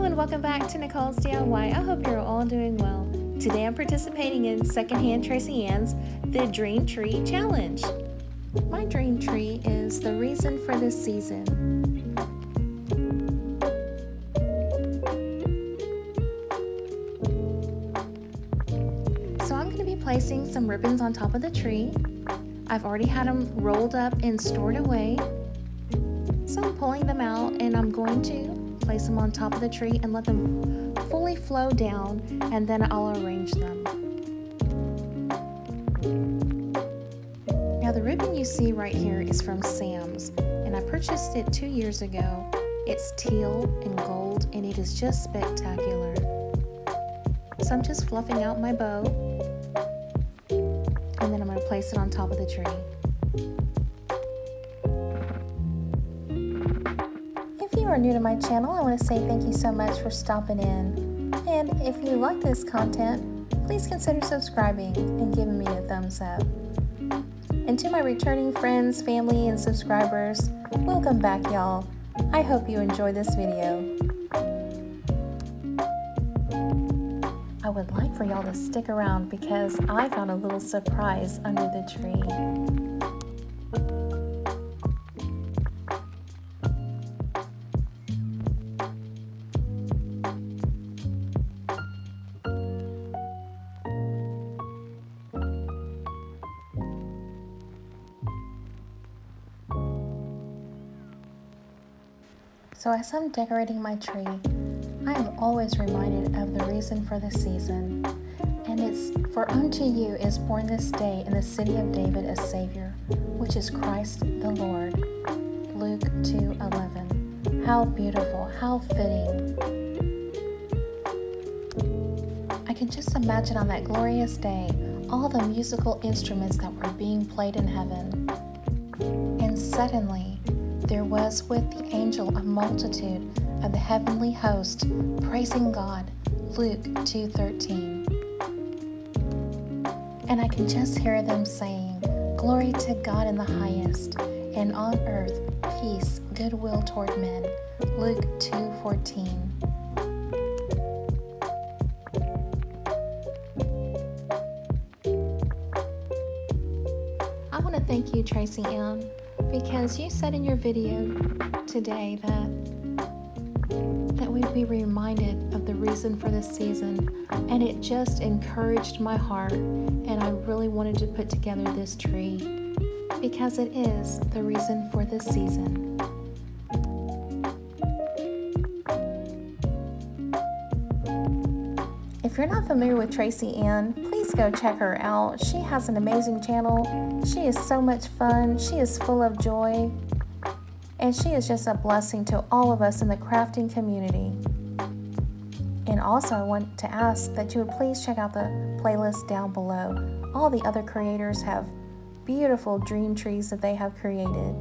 and welcome back to Nicole's DIY. I hope you're all doing well. Today I'm participating in Secondhand Tracy Ann's The Dream Tree Challenge. My dream tree is the reason for this season. So I'm going to be placing some ribbons on top of the tree. I've already had them rolled up and stored away. So I'm pulling them out and I'm going to place them on top of the tree and let them fully flow down, and then I'll arrange them. Now the ribbon you see right here is from Sam's, and I purchased it 2 years ago. It's teal and gold and it is just spectacular. So I'm just fluffing out my bow and then I'm going to place it on top of the tree. If you are new to my channel, I want to say thank you so much for stopping in. And if you like this content, please consider subscribing and giving me a thumbs up. And to my returning friends, family, and subscribers, welcome back, y'all. I hope you enjoy this video. I would like for y'all to stick around because I found a little surprise under the tree. So as I'm decorating my tree, I am always reminded of the reason for the season. And it's, "For unto you is born this day in the city of David a Savior, which is Christ the Lord." Luke 2:11. How beautiful, how fitting. I can just imagine on that glorious day, all the musical instruments that were being played in heaven. And suddenly, there was with the angel a multitude of the heavenly host praising God, Luke 2:13. And I can just hear them saying, "Glory to God in the highest, and on earth peace, goodwill toward men," Luke 2:14. I want to thank you, Tracy Ann, because you said in your video today that we'd be reminded of the reason for this season, and it just encouraged my heart, and I really wanted to put together this tree because it is the reason for this season. If you're not familiar with Tracy Ann, please go check her out. She has an amazing channel. She is so much fun. She is full of joy. And she is just a blessing to all of us in the crafting community. And also I want to ask that you would please check out the playlist down below. All the other creators have beautiful dream trees that they have created.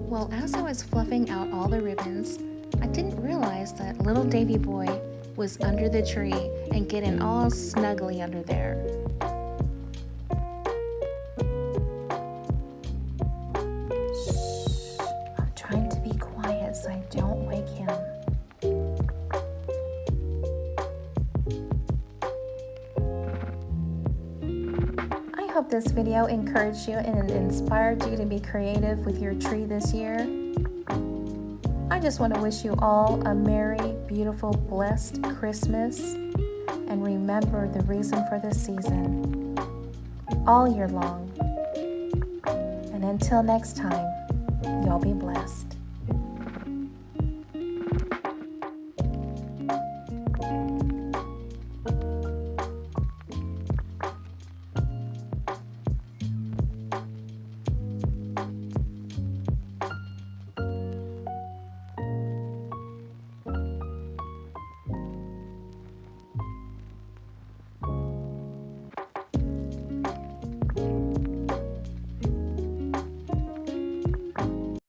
Well, as I was fluffing out all the ribbons, I didn't realize that little Davy boy was under the tree and getting all snuggly under there. Shh, I'm trying to be quiet so I don't wake him. I hope this video encouraged you and inspired you to be creative with your tree this year. I just want to wish you all a merry, beautiful, blessed Christmas, and remember the reason for this season all year long. And until next time, y'all be blessed.